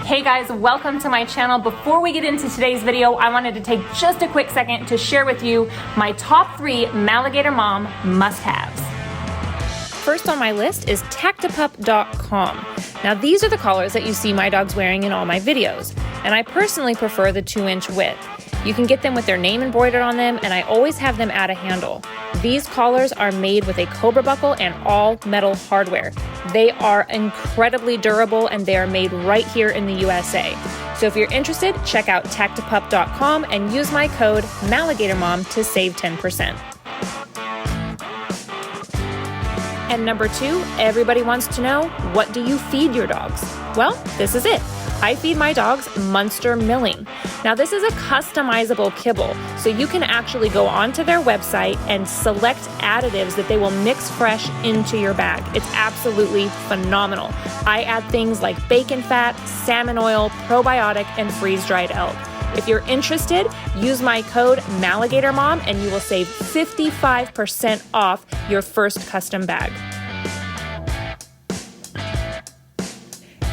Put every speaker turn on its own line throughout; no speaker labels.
Hey guys, welcome to my channel. Before we get into today's video, I wanted to take just a quick second to share with you my top 3 MaligatorMom must-haves. First on my list is tactipup.com. Now these are the collars that you see my dogs wearing in all my videos, and I personally prefer the 2-inch width. You can get them with their name embroidered on them, and I always have them at a handle. These collars are made with a cobra buckle and all metal hardware. They are incredibly durable and they are made right here in the USA. So if you're interested, check out tactipup.com and use my code MaligatorMom to save 10%. And number 2, everybody wants to know, what do you feed your dogs? Well, this is it. I feed my dogs Munster milling. Now this is a customizable kibble, so you can actually go onto their website and select additives that they will mix fresh into your bag. It's absolutely phenomenal. I add things like bacon fat, salmon oil, probiotic, and freeze-dried elk. If you're interested, use my code MaligatorMom and you will save 55% off your first custom bag.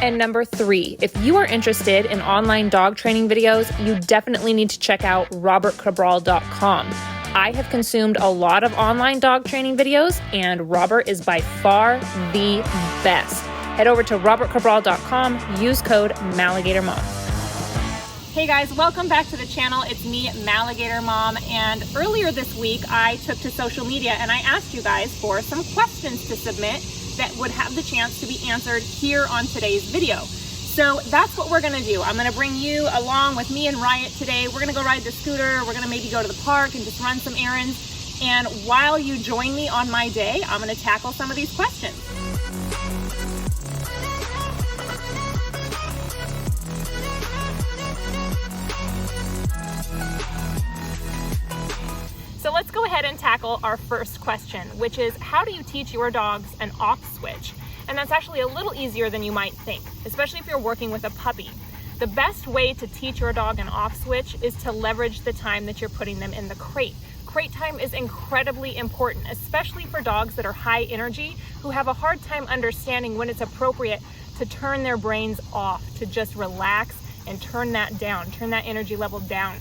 And number 3, if you are interested in online dog training videos, you definitely need to check out robertcabral.com. I have consumed a lot of online dog training videos, and Robert is by far the best. Head over to robertcabral.com, use code MaligatorMom. Hey guys, welcome back to the channel. It's me, MaligatorMom, and earlier this week I took to social media and I asked you guys for some questions to submit that would have the chance to be answered here on today's video. So that's what we're gonna do. I'm gonna bring you along with me and Riot today. We're gonna go ride the scooter. We're gonna maybe go to the park and just run some errands. And while you join me on my day, I'm gonna tackle some of these questions. So let's go ahead and tackle our first question, which is, how do you teach your dogs an off switch? And that's actually a little easier than you might think, especially if you're working with a puppy. The best way to teach your dog an off switch is to leverage the time that you're putting them in the crate. Crate time is incredibly important, especially for dogs that are high energy, who have a hard time understanding when it's appropriate to turn their brains off, to just relax and turn that down, turn that energy level down.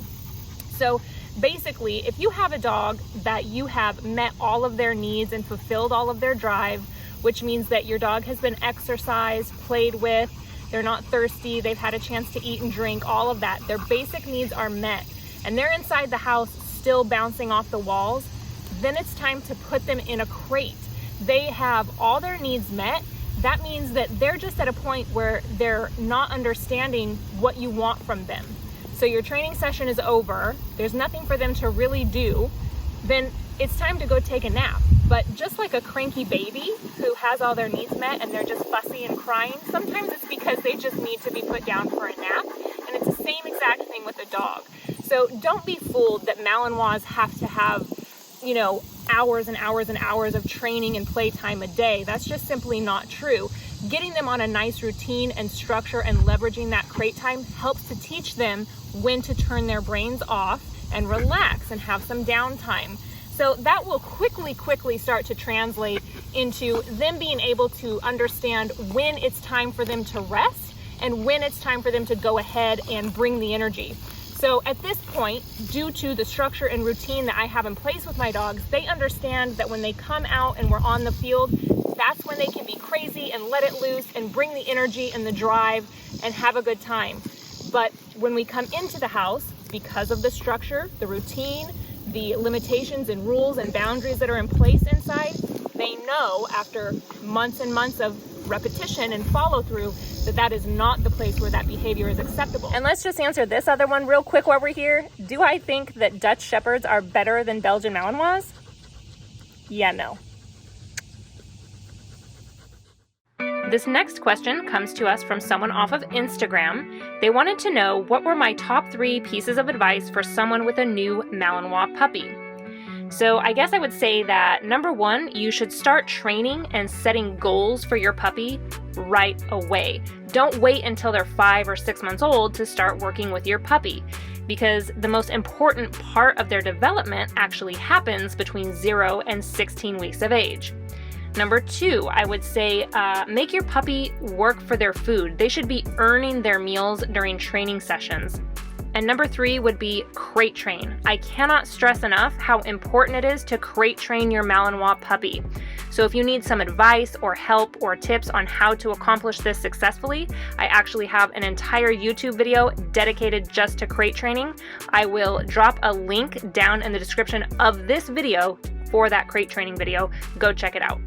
So basically, if you have a dog that you have met all of their needs and fulfilled all of their drive, which means that your dog has been exercised, played with, they're not thirsty, they've had a chance to eat and drink, all of that, their basic needs are met, and they're inside the house still bouncing off the walls, then it's time to put them in a crate. They have all their needs met. That means that they're just at a point where they're not understanding what you want from them. So your training session is over, there's nothing for them to really do, then it's time to go take a nap. But just like a cranky baby who has all their needs met and they're just fussy and crying, sometimes it's because they just need to be put down for a nap, and it's the same exact thing with a dog. So don't be fooled that Malinois have to have, hours and hours and hours of training and playtime a day. That's just simply not true. Getting them on a nice routine and structure and leveraging that crate time helps to teach them when to turn their brains off and relax and have some downtime. So that will quickly start to translate into them being able to understand when it's time for them to rest and when it's time for them to go ahead and bring the energy. So at this point, due to the structure and routine that I have in place with my dogs, they understand that when they come out and we're on the field, that's when they can be crazy and let it loose and bring the energy and the drive and have a good time. But when we come into the house, because of the structure, the routine, the limitations and rules and boundaries that are in place inside, they know after months and months of repetition and follow through that that is not the place where that behavior is acceptable. And let's just answer this other one real quick while we're here. Do I think that Dutch Shepherds are better than Belgian Malinois? Yeah, no. This next question comes to us from someone off of Instagram. They wanted to know what were my top 3 pieces of advice for someone with a new Malinois puppy. So I guess I would say that number 1, you should start training and setting goals for your puppy right away. Don't wait until they're 5 or 6 months old to start working with your puppy, because the most important part of their development actually happens between 0 and 16 weeks of age. Number 2, I would say make your puppy work for their food. They should be earning their meals during training sessions. And number 3 would be crate train. I cannot stress enough how important it is to crate train your Malinois puppy. So if you need some advice or help or tips on how to accomplish this successfully, I actually have an entire YouTube video dedicated just to crate training. I will drop a link down in the description of this video for that crate training video. Go check it out.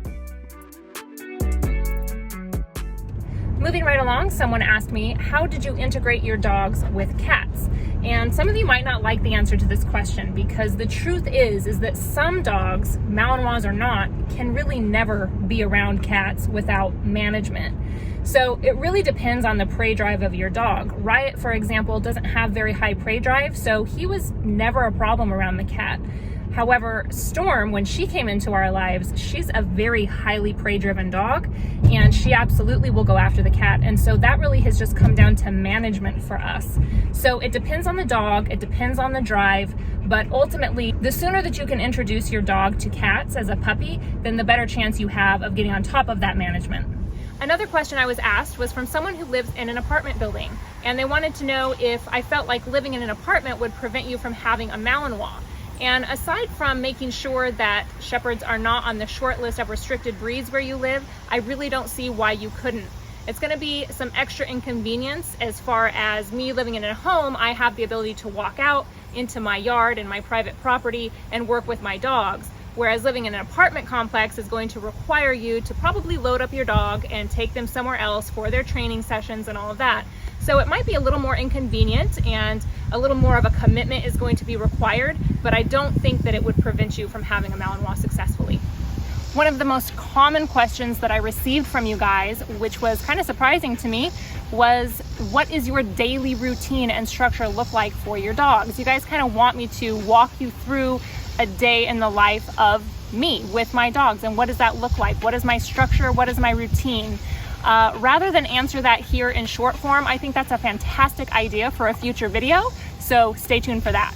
Moving right along, someone asked me, how did you integrate your dogs with cats? And some of you might not like the answer to this question because the truth is that some dogs, Malinois or not, can really never be around cats without management. So it really depends on the prey drive of your dog. Riot, for example, doesn't have very high prey drive, so he was never a problem around the cat. However, Storm, when she came into our lives, she's a very highly prey-driven dog, and she absolutely will go after the cat. And so that really has just come down to management for us. So it depends on the dog, it depends on the drive, but ultimately, the sooner that you can introduce your dog to cats as a puppy, then the better chance you have of getting on top of that management. Another question I was asked was from someone who lives in an apartment building, and they wanted to know if I felt like living in an apartment would prevent you from having a Malinois. And aside from making sure that Shepherds are not on the short list of restricted breeds where you live, I really don't see why you couldn't. It's going to be some extra inconvenience as far as me living in a home. I have the ability to walk out into my yard and my private property and work with my dogs. Whereas living in an apartment complex is going to require you to probably load up your dog and take them somewhere else for their training sessions and all of that. So it might be a little more inconvenient and a little more of a commitment is going to be required, but I don't think that it would prevent you from having a Malinois successfully. One of the most common questions that I received from you guys, which was kind of surprising to me, was what is your daily routine and structure look like for your dogs? You guys kind of want me to walk you through a day in the life of me with my dogs, and what does that look like? What is my structure? What is my routine? Rather than answer that here in short form, I think that's a fantastic idea for a future video, so stay tuned for that.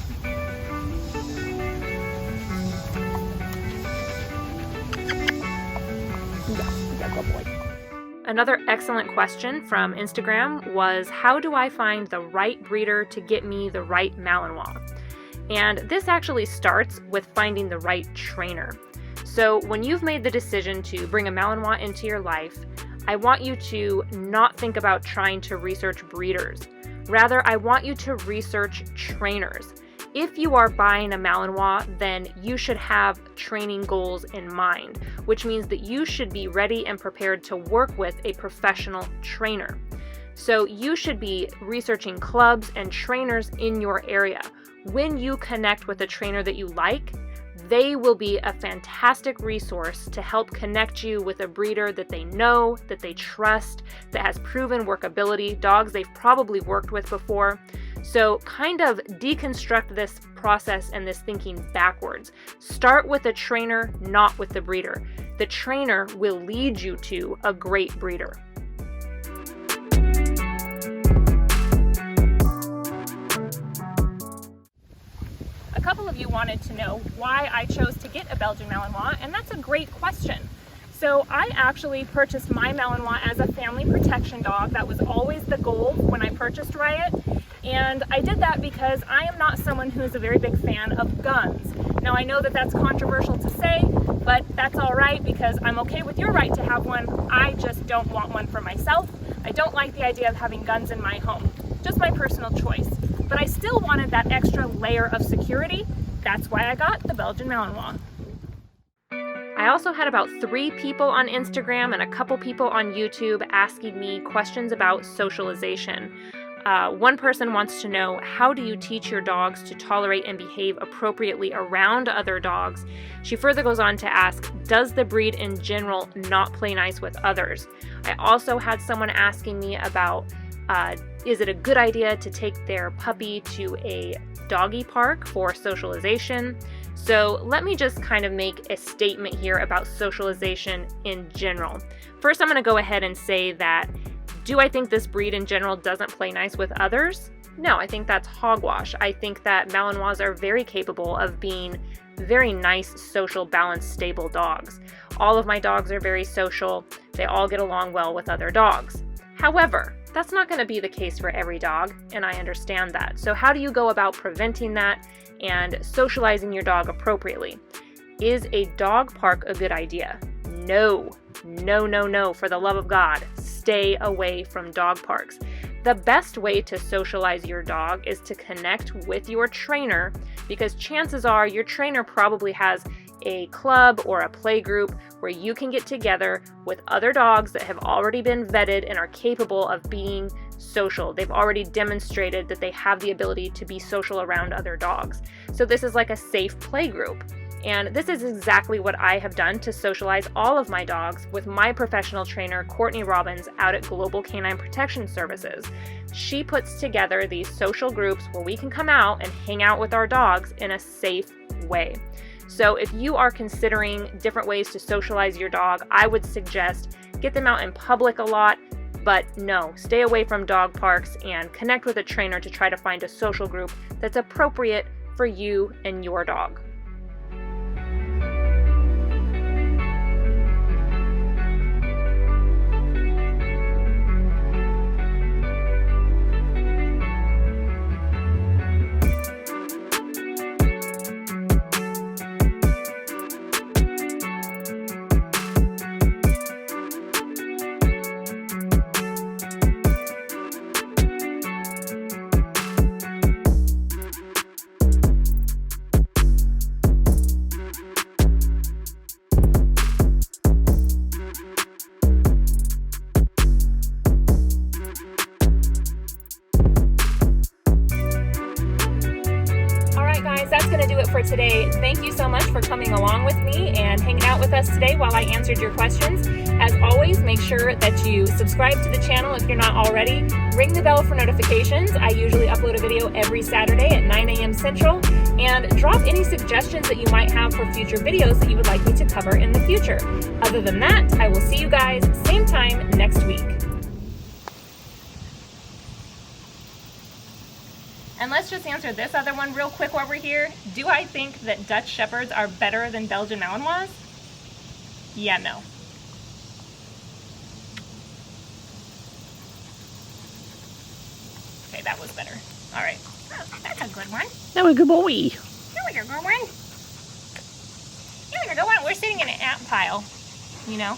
Another excellent question from Instagram was, how do I find the right breeder to get me the right Malinois? And this actually starts with finding the right trainer. So when you've made the decision to bring a Malinois into your life, I want you to not think about trying to research breeders. Rather, I want you to research trainers. If you are buying a Malinois, then you should have training goals in mind, which means that you should be ready and prepared to work with a professional trainer. So you should be researching clubs and trainers in your area. When you connect with a trainer that you like, they will be a fantastic resource to help connect you with a breeder that they know, that they trust, that has proven workability, dogs they've probably worked with before. So kind of deconstruct this process and this thinking backwards. Start with a trainer, not with the breeder. The trainer will lead you to a great breeder. A couple of you wanted to know why I chose to get a Belgian Malinois, and that's a great question. So I actually purchased my Malinois as a family protection dog. That was always the goal when I purchased Riot, and I did that because I am not someone who's a very big fan of guns. Now I know that that's controversial to say, but that's all right because I'm okay with your right to have one. I just don't want one for myself. I don't like the idea of having guns in my home. Just my personal choice. But I still wanted that extra layer of security. That's why I got the Belgian Malinois. I also had about 3 people on Instagram and a couple people on YouTube asking me questions about socialization. One person wants to know, how do you teach your dogs to tolerate and behave appropriately around other dogs? She further goes on to ask, does the breed in general not play nice with others? I also had someone asking me about, is it a good idea to take their puppy to a doggy park for socialization? So let me just kind of make a statement here about socialization in general. First, I'm going to go ahead and say that Do I think this breed in general doesn't play nice with others? No, I think that's hogwash. I think that Malinois are very capable of being very nice, social, balanced, stable dogs. All of my dogs are very social. They all get along well with other dogs. However, that's not going to be the case for every dog, and I understand that. So how do you go about preventing that and socializing your dog appropriately? Is a dog park a good idea? No, no, no, no, for the love of God, stay away from dog parks. The best way to socialize your dog is to connect with your trainer, because chances are your trainer probably has a club or a play group where you can get together with other dogs that have already been vetted and are capable of being social. They've already demonstrated that they have the ability to be social around other dogs. So this is like a safe play group. And this is exactly what I have done to socialize all of my dogs with my professional trainer, Courtney Robbins, out at Global Canine Protection Services. She puts together these social groups where we can come out and hang out with our dogs in a safe way. So if you are considering different ways to socialize your dog, I would suggest get them out in public a lot, but no, stay away from dog parks and connect with a trainer to try to find a social group that's appropriate for you and your dog. That's going to do it for today. Thank you so much for coming along with me and hanging out with us today while I answered your questions. As always, make sure that you subscribe to the channel if you're not already. Ring the bell for notifications. I usually upload a video every Saturday at 9 a.m. Central. And drop any suggestions that you might have for future videos that you would like me to cover in the future. Other than that, I will see you guys same time next week. And let's just answer this other one real quick while we're here. Do I think that Dutch Shepherds are better than Belgian Malinois? Yeah, no. Okay, that was better. All right. Oh, that's a good one.
That was a good boy.
That was a good one. That was a good one. We're sitting in an ant pile, you know.